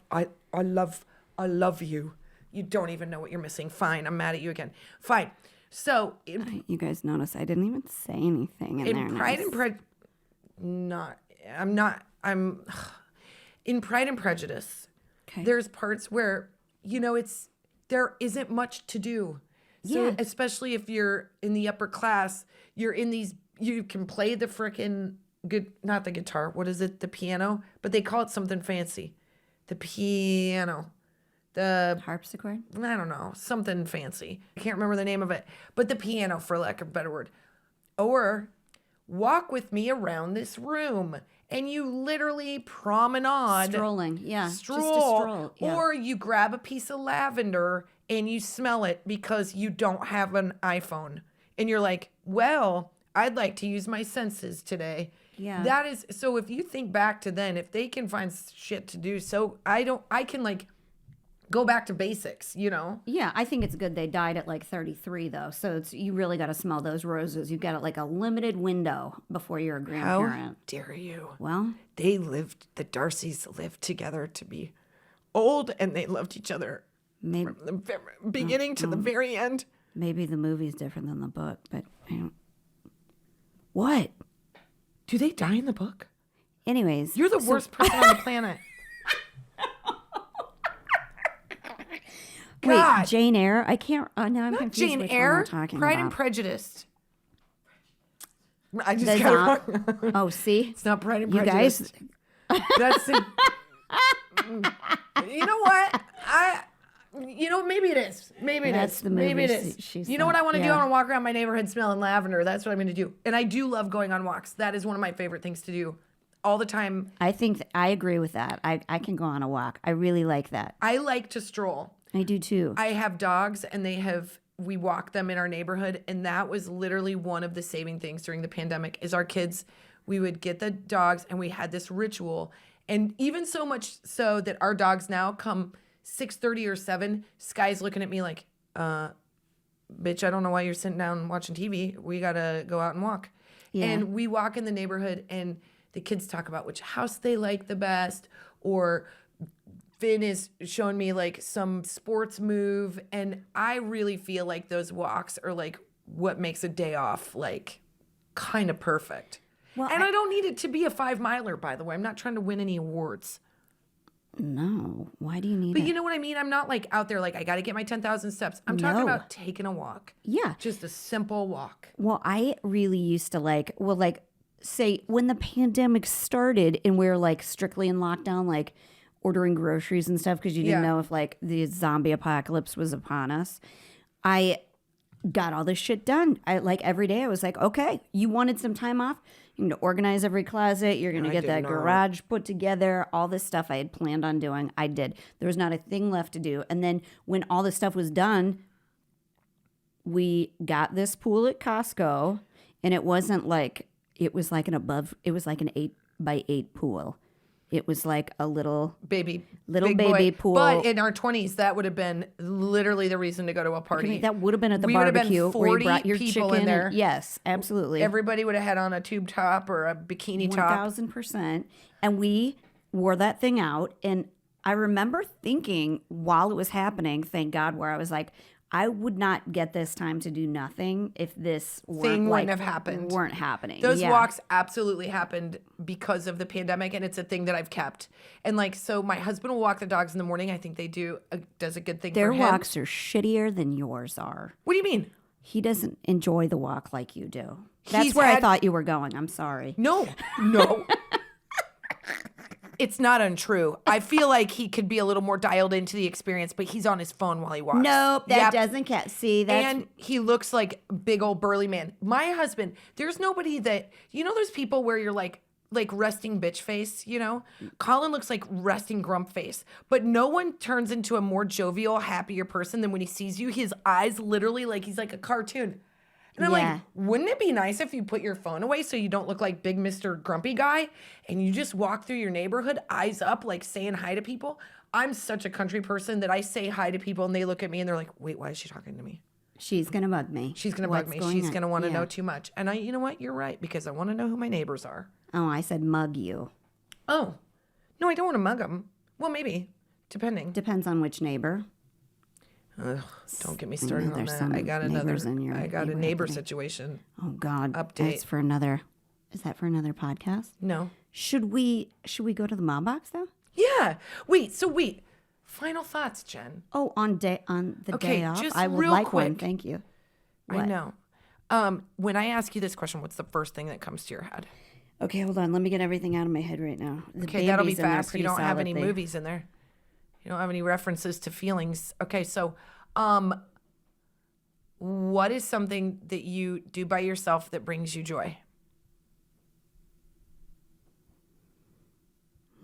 you. You don't even know what you're missing. Fine. I'm mad at you again. Fine. So
You guys notice I didn't even say anything in there.
in Pride and Prejudice, I'm in Pride and Prejudice.
Okay.
There's parts where, you know, there isn't much to do. So
Yeah.
especially if you're in the upper class, you're in these, you can play the frickin' good, not the guitar. What is it? The piano, but they call it something fancy. The piano, the
Harpsichord?
I don't know, something fancy. I can't remember the name of it, but the piano, for lack of a better word. Or walk with me around this room, and you literally promenade.
Strolling, yeah.
Stroll.
Just a stroll. Yeah.
Or you grab a piece of lavender and you smell it because you don't have an iPhone. And you're like, well, I'd like to use my senses today.
Yeah.
That is, so if you think back to then, if they can find shit to do, so I can like go back to basics, you know?
Yeah, I think it's good they died at like 33 though. So you really got to smell those roses. You've got like a limited window before you're a
How
grandparent.
dare you?
Well,
The Darcys lived together to be old, and they loved each other
maybe
from the beginning to the very end.
maybe the movie's different than the book, but I don't. What?
Do they die in the book?
Anyways,
You're the worst person on the planet.
Wait,
God.
Jane Eyre? I can't. Now I'm
Not
confused
Jane
which one
Eyre.
we're talking
Pride
about.
and Prejudice. I just
The
got it
zom-
wrong.
Oh, see,
It's not Pride and
you
Prejudice.
guys.
That's it. You know what? Maybe it is. Maybe it
That's
is.
the
Maybe it
movie
is.
she's
You know what I want to do?
yeah.
I want to walk around my neighborhood smelling lavender. That's what I'm going to do. And I do love going on walks. That is one of my favorite things to do all the time.
I think I agree with that. I can go on a walk. I really like that.
I like to stroll.
I do too.
I have dogs, and we walk them in our neighborhood, and that was literally one of the saving things during the pandemic is our kids, we would get the dogs, and we had this ritual. And even so much so that our dogs now come 6:30 or 7, Sky's looking at me like, bitch, I don't know why you're sitting down watching TV. We got to go out and walk.
Yeah.
And we walk in the neighborhood, and the kids talk about which house they like the best, or Finn is showing me like some sports move. And I really feel like those walks are like what makes a day off like kind of perfect.
Well,
And I don't need it to be a 5-miler, by the way. I'm not trying to win any awards.
No. Why do you need
But
it?
you know what I mean? I'm not like out there like I got to get my 10,000 steps. I'm talking
No.
about taking a walk.
Yeah.
Just a simple walk.
Well, I really used to say when the pandemic started and we were like strictly in lockdown, like ordering groceries and stuff because you didn't
Yeah.
know if like the zombie apocalypse was upon us. I got all this shit done. Every day I was like, okay, you wanted some time off? You're going to organize every closet. You're going to get that garage put together. All this stuff I had planned on doing, I did. There was not a thing left to do. And then when all the stuff was done, we got this pool at Costco, and it wasn't like, it was like an 8x8 pool. It was like a little baby pool.
But in our 20s, that would have been literally the reason to go to a party.
Okay, that would have been at the barbecue.
Would have been 40
where you brought your
people
chicken
in there.
Yes, absolutely.
Everybody would have had on a tube top or a bikini top.
1,000%. And we wore that thing out. And I remember thinking while it was happening, thank God, where I was like, I would not get this time to do nothing if this
thing wouldn't have happened.
Weren't happening.
Those walks absolutely happened because of the pandemic, and it's a thing that I've kept. And so my husband will walk the dogs in the morning. I think they does a good thing for him.
Their walks are shittier than yours are.
What do you mean?
He doesn't enjoy the walk like you do. That's where I thought you were going. I'm sorry.
No. It's not untrue. I feel like he could be a little more dialed into the experience, but he's on his phone while he walks.
Nope, that doesn't count. See, that's...
And he looks like a big old burly man. My husband, there's nobody that, those people where you're like resting bitch face, Colin looks like resting grump face, but no one turns into a more jovial, happier person than when he sees you. His eyes literally he's like a cartoon. And I'm like, wouldn't it be nice if you put your phone away so you don't look like big Mr. Grumpy Guy and you just walk through your neighborhood, eyes up, saying hi to people? I'm such a country person that I say hi to people and they look at me and they're like, wait, why is she talking to me?
She's going to bug me.
She's going to bug me. She's going to want to know too much. And you know what? You're right, because I want to know who my neighbors are.
Oh, I said mug you.
Oh. No, I don't want to mug them. Well, maybe. Depending.
Depends on which neighbor.
Ugh, don't get me started on that. I got a neighbor situation.
Oh God.
Update.
That's for another. Is that for another podcast?
No.
Should we go to the mom box though?
Yeah. Wait. Final thoughts, Jen.
Oh, on the day off.
Just
I would
real
like
quick.
one. Thank you. What?
I know. When I ask you this question, what's the first thing that comes to your head?
Okay, hold on. Let me get everything out of my head right now.
Okay, that'll be fast. You don't have any movies in there. You don't have any references to feelings. Okay, so what is something that you do by yourself that brings you joy?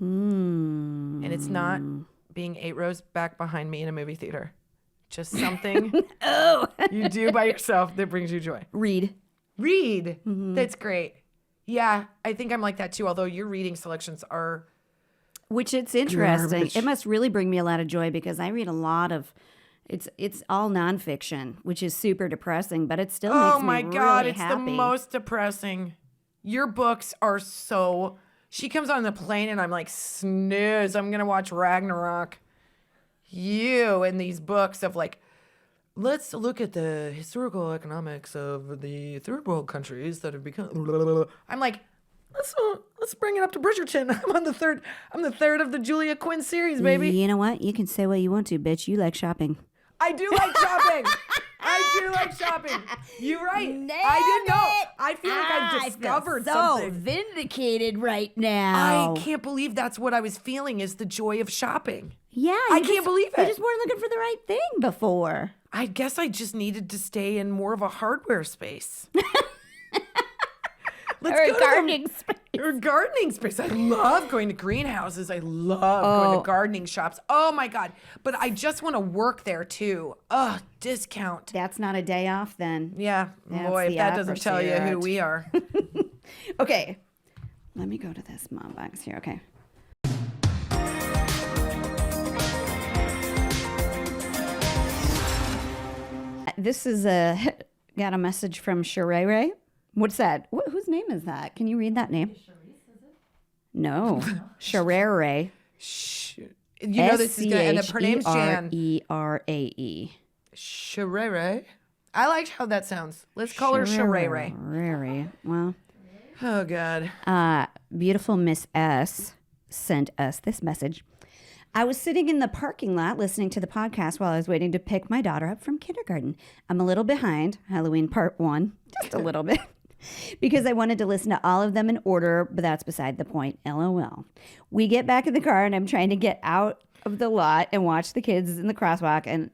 And it's not being 8 rows back behind me in a movie theater. Just something you do by yourself that brings you joy.
Read.
Mm-hmm. That's great. Yeah, I think I'm like that too, although your reading selections are...
Which it's interesting.
Garbage.
It must really bring me a lot of joy because I read a lot of, it's all nonfiction, which is super depressing, but it still makes me really happy.
Oh my God, it's the most depressing. Your books are so... She comes on the plane and I'm like, snooze, I'm going to watch Ragnarok. You and these books of let's look at the historical economics of the third world countries that have become... I'm like... Let's bring it up to Bridgerton. I'm the third of the Julia Quinn series, baby.
You know what? You can say what you want to, bitch. You like shopping.
I do like shopping. I do like shopping. You're right. I didn't know. I feel like I've discovered something.
Vindicated right now.
I can't believe that's what I was feeling, is the joy of shopping.
Yeah.
I can't believe it.
You just weren't looking for the right thing before.
I guess I just needed to stay in more of a hardware space.
Or a gardening space.
Or a gardening space. I love going to greenhouses. I love going to gardening shops. Oh my God. But I just want to work there too. Ugh, discount.
That's not a day off then.
Yeah. Boy, if that doesn't tell you who we are.
Okay. Let me go to this mom box here. Okay. This is got a message from Sherere. What's that? Whose name is that? Can you read that name? No. Sherere.
You know this is good. And her name's Jan.
Sherere.
Sherere. I like how that sounds. Let's call her Sherere.
Sherere. Well.
Oh, God.
Beautiful Miss S sent us this message. I was sitting in the parking lot listening to the podcast while I was waiting to pick my daughter up from kindergarten. I'm a little behind Halloween part 1, just a little bit, because I wanted to listen to all of them in order, but that's beside the point. LOL. We get back in the car and I'm trying to get out of the lot and watch the kids in the crosswalk, and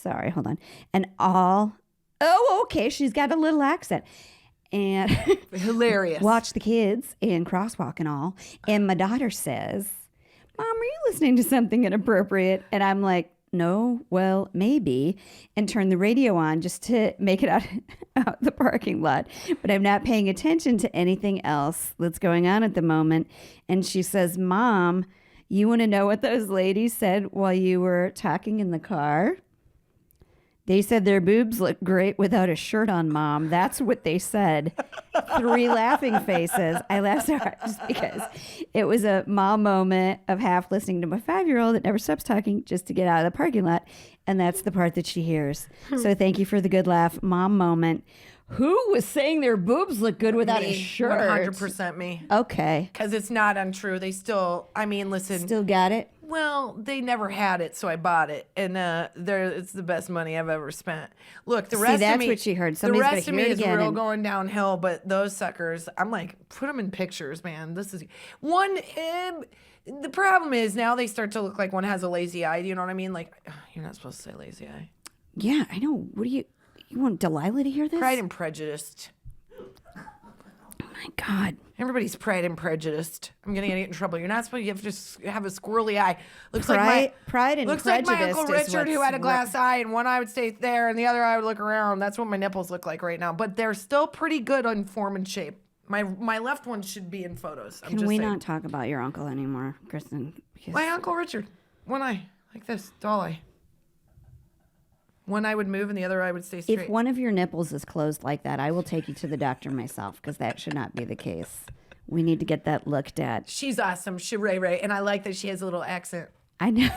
Sorry, hold on. And all, oh, okay, she's got a little accent. And
Hilarious.
watch the kids in crosswalk and all. And my daughter says, Mom, are you listening to something inappropriate? And I'm like, no, well, maybe. And turn the radio on just to make it out the parking lot. But I'm not paying attention to anything else that's going on at the moment. And she says, Mom, you want to know what those ladies said while you were talking in the car? They said their boobs look great without a shirt on, Mom. That's what they said. 3 laughing faces. I laughed so hard just because it was a mom moment of half listening to my 5-year-old that never stops talking just to get out of the parking lot. And that's the part that she hears. So thank you for the good laugh, mom moment. Who was saying their boobs look good without a shirt?
100% me.
Okay.
Because it's not untrue. They still, I mean, listen.
Still got it?
Well, they never had it, so I bought it, and it's the best money I've ever spent. Look, the rest
that's
of me,
what she heard.
The
Somebody's
rest of
gonna
me
hear it
is
again
real
and-
going downhill, but those suckers, I'm like, put them in pictures, man. This is one. The problem is now they start to look like one has a lazy eye. Do you know what I mean? Like, you're not supposed to say lazy eye.
Yeah, I know. What do you want Delilah to hear this?
Pride and Prejudice.
Oh my God.
Everybody's Pride and Prejudiced. I'm gonna get in trouble. You're not supposed. You have to just have a squirrely eye. Looks
Pride and
looks like my
Prejudice
Uncle
is
Richard, who
what's
had a glass eye, and one eye would stay there, and the other eye would look around. That's what my nipples look like right now. But they're still pretty good on form and shape. My left one should be in photos. I'm
Can
just
we
saying.
not talk about your uncle anymore, Kristen? Because
My Uncle Richard, one eye like this, doll eye. One eye would move, and the other eye would stay straight.
if one of your nipples is closed like that, I will take you to the doctor myself because that should not be the case. We need to get that looked at.
She's awesome, Ray, and I like that she has a little accent.
I know.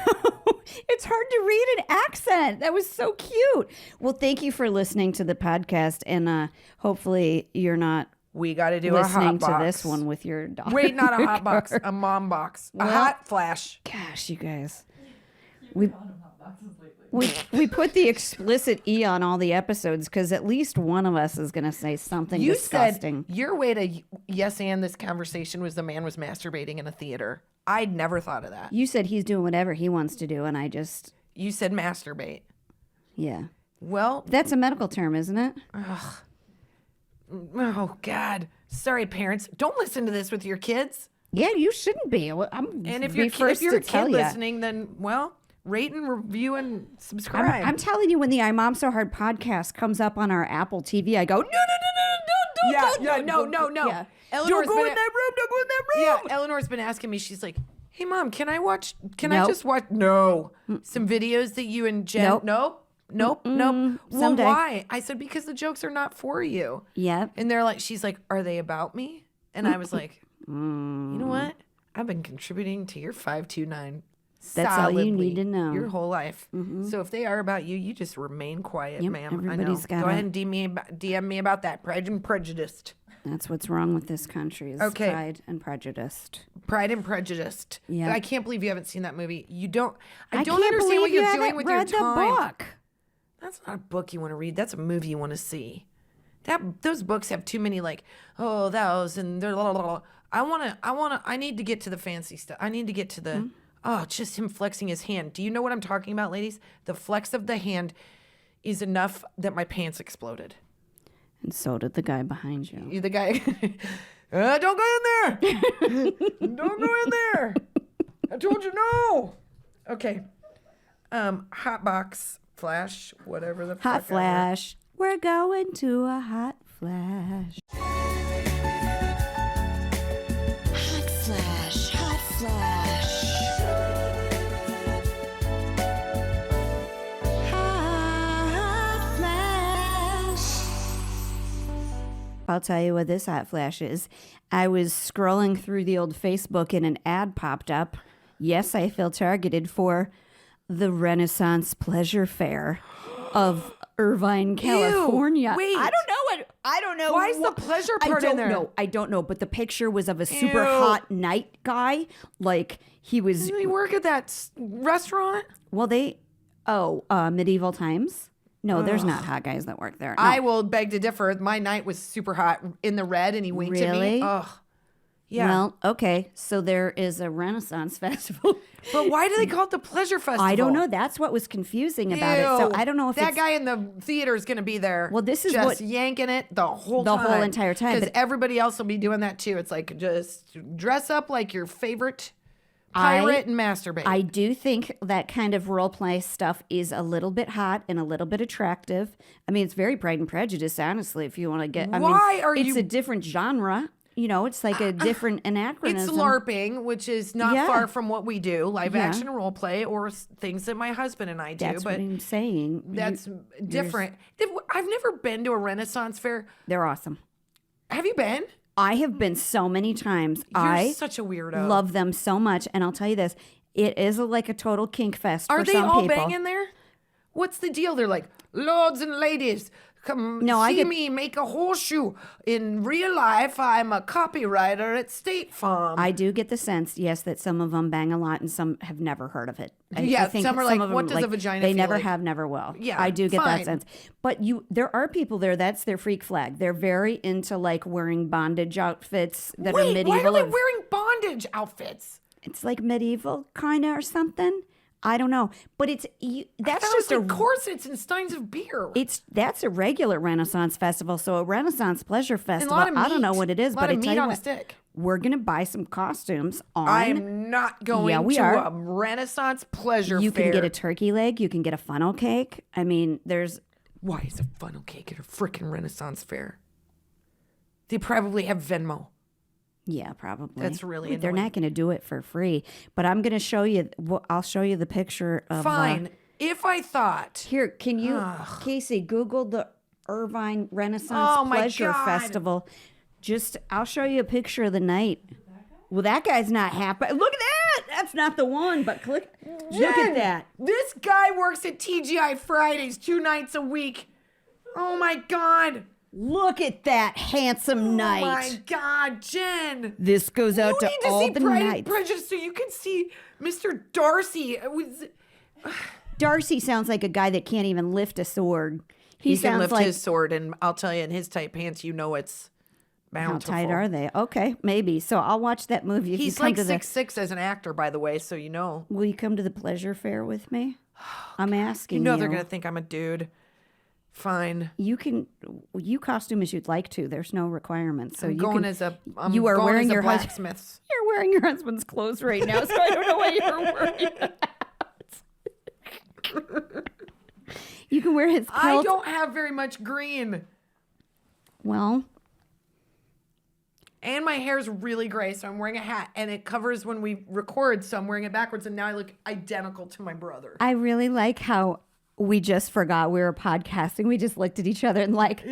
It's hard to read an accent. That was so cute. Well, thank you for listening to the podcast, and hopefully you're not
We got to do a
listening
hot
to
box.
this one with your daughter.
Wait, not a hot box, a mom box, a hot flash.
Gosh, you guys. We put the explicit E on all the episodes because at least one of us is going to say something
You
disgusting.
said your way to yes and this conversation was the man was masturbating in a theater. I'd never thought of that.
You said he's doing whatever he wants to do, and I just,
You said masturbate.
yeah.
Well,
That's a medical term, isn't it?
oh God. Sorry, parents. Don't listen to this with your kids.
Yeah, you shouldn't be. I'm
And if
be
you're,
first
if you're
to
a
tell
kid
ya.
listening, then, well, rate and review and subscribe.
I'm telling you, when the IMOMSOHARD podcast comes up on our Apple TV, I go, no.
Yeah, no.
Yeah.
Eleanor's
Don't go
been
in that room. Don't go in that room.
Yeah, Eleanor's been asking me. She's like, "Hey, Mom, can I
Nope.
just watch? No, some videos that you and Jen.
Nope.
Nope. Well,
Someday.
why? I said because the jokes are not for you.
Yep.
And they're like, she's like, are they about me? And I was like, you know what? I've been contributing to your 529.
That's all you
solidly
need to know.
Your whole life. So if they are about you, you just remain quiet,
Yep,
ma'am.
everybody's
I know. Go
gotta-
ahead and DM me about that. Pride and Prejudiced.
That's what's wrong with this country is
Okay.
pride and prejudiced.
Pride and Prejudiced.
Yeah.
I can't believe you haven't seen that movie. You don't. I don't
can't
understand what
believe you
you're doing
haven't
with
read
your time.
the book.
That's not a book you want to read. That's a movie you want to see. Those books have too many like those and they're blah, blah, blah. I need to get to the fancy stuff. I need to get to the just him flexing his hand. Do you know what I'm talking about, ladies? The flex of the hand is enough that my pants exploded.
And so did the guy behind you.
You the guy. Don't go in there. Don't go in there. I told you no. Okay. Hot box flash, whatever the
Hot
fuck ever.
flash. We're going to a hot flash.
Hot flash, hot flash. Hot flash.
I'll tell you what this hot flash is. I was scrolling through the old Facebook and an ad popped up. Yes, I feel targeted for the Renaissance Pleasure Fair of Irvine, California.
wait.
I don't know.
Why is the pleasure part in there?
I don't know. But the picture was of a super
Ew.
hot night guy. Like he was.
Do you work at that restaurant?
Well, medieval times. No, there's not hot guys that work there. No.
I will beg to differ. My night was super hot in the red, and he winked at me.
Really?
Ugh. Yeah.
Well, okay. So there is a Renaissance festival
But why do they call it the Pleasure Festival?
I don't know. That's what was confusing about it. So I don't know if
that
it's
guy in the theater is going to be there.
Well, this is
just
what-
yanking it the whole
entire time,
because
but-
everybody else will be doing that too. It's like just dress up like your favorite pirate and masturbate.
I do think that kind of role play stuff is a little bit hot and a little bit attractive. I mean, it's very Pride and Prejudice, honestly. If you want to get, it's a different genre. You know, it's like a different anachronism.
It's LARPing, which is not
Yeah.
far from what we do, live
Yeah.
action role play or things that my husband and I do.
That's
but
what I'm saying.
that's different. I've never been to a Renaissance fair.
They're awesome.
Have you been?
I have been so many times.
You're such a weirdo.
Love them so much. And I'll tell you this, it is like a total kink fest
Are
for
they
some
all
people.
banging there? What's the deal? They're like, lords and ladies, come
No, I
see
get-
me make a horseshoe. In real life, I'm a copywriter at State Farm.
I do get the sense, yes, that some of them bang a lot and some have never heard of it.
Yeah, some are like,
of them,
what does a vagina
They
feel
never
like?
have, never will.
Yeah,
I do get
fine.
that sense. But there are people there, that's their freak flag. They're very into like wearing bondage outfits that are
Wait,
medieval.
why are they
or-
wearing bondage outfits?
It's like medieval kind of or something. I don't know. But that's
That's
just
like corsets and steins of beer.
that's a regular Renaissance festival. So a Renaissance pleasure
And a
festival,
lot of meat.
I don't know what it is,
a lot
but I
of
tell
meat
you
on a
what,
stick.
we're going to buy some costumes on.
I'm not going
Yeah, we
to
are.
a Renaissance pleasure
You
fair.
can get a turkey leg. You can get a funnel cake. I mean, there's
Why is a funnel cake at a freaking Renaissance fair? They probably have Venmo.
yeah, probably.
That's really
They're
annoying.
not going to do it for free. But I'm going to show you. I'll show you the picture of.
Fine. If I thought
Here, can you, Casey, Google the Irvine Renaissance
Oh, my
Pleasure
God.
Festival? I'll show you a picture of the night. Well, that guy's not happy. Look at that. That's not the one. But look at
Jen,
that.
This guy works at TGI Fridays 2 nights a week. Oh my God.
Look at that handsome night.
Oh my God, Jen.
This goes out
You
to
need to
all
see
the
Pride and
nights.
Prejudice so you can see Mr. Darcy.
Darcy sounds like a guy that can't even lift a sword.
He
sounds
can lift
like,
his sword, and I'll tell you, in his tight pants, you know it's
How
bountiful.
tight are they? Okay, maybe. So I'll watch that movie. If
He's
you come
like
to
6'6" as an actor, by the way, so you know.
Will you come to the pleasure fair with me? I'm asking
You
you.
know they're going to think I'm a dude. Fine.
You costume as you'd like to. There's no requirements. So
I'm
you
going
can,
as a
you are
going
wearing
as a
your husband.
blacksmith's.
You're wearing your husband's clothes right now, so I don't know why you're wearing that. You can wear his kilt.
I don't have very much green.
Well,
And my hair's really gray, so I'm wearing a hat, and it covers when we record, so I'm wearing it backwards, and now I look identical to my brother.
I really like how we just forgot we were podcasting. We just looked at each other and laughed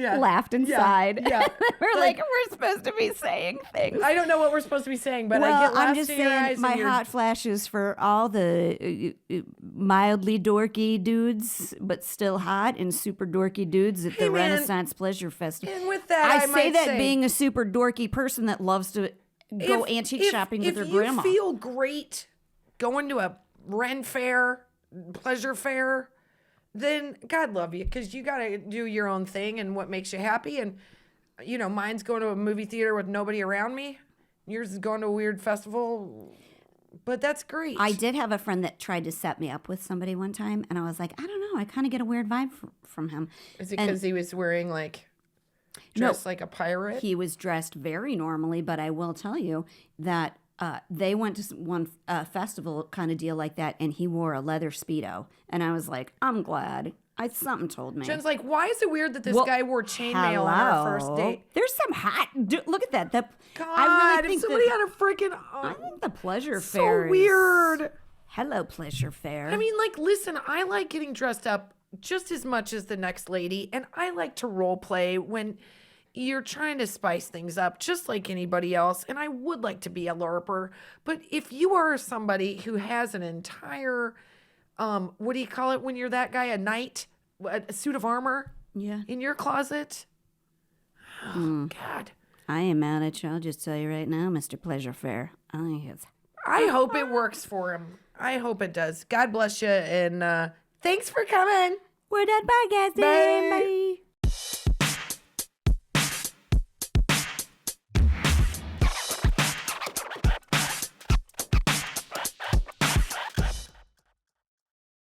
and sighed.
yeah.
We're like, we're supposed to be saying things.
I don't know what we're supposed to be saying, but I
Well,
get
I'm
laughs
just
in your
saying
eyes.
my
and you're-
hot flashes for all the mildly dorky dudes, but still hot, and super dorky dudes at the
man.
Renaissance Pleasure Festival.
And with that, I
say
might
that
say-
being a super dorky person that loves to go antique shopping with her grandma.
If you feel great going to a Ren fair, pleasure fair, then God love you, because you got to do your own thing and what makes you happy. And, you know, mine's going to a movie theater with nobody around me. Yours is going to a weird festival. But that's great.
I did have a friend that tried to set me up with somebody one time, and I was like, I don't know. I kind of get a weird vibe from him.
Is it
And
because he was wearing, like, dressed like a pirate?
He was dressed very normally, but I will tell you that they went to one festival kind of deal like that, and he wore a leather Speedo. And I was like, I'm glad. Something told me.
Jen's like, why is it weird that this
Well,
guy wore chainmail on our first date?
There's some hot. Look at that.
God,
I really
if
think
somebody
that,
had a freaking...
I think the pleasure
so
fair is-
weird.
Hello, pleasure fair.
I mean, like, listen, I like getting dressed up just as much as the next lady, and I like to role play when you're trying to spice things up, just like anybody else. And I would like to be a LARPer, but if you are somebody who has an entire, what do you call it when you're that guy, a knight, a suit of armor
yeah,
in your closet? Oh, God.
I am mad at you. I'll just tell you right now, Mr. Pleasure Fair.
I hope it works for him. I hope it does. God bless you, and thanks for coming.
We're done podcasting.
Bye.
Bye.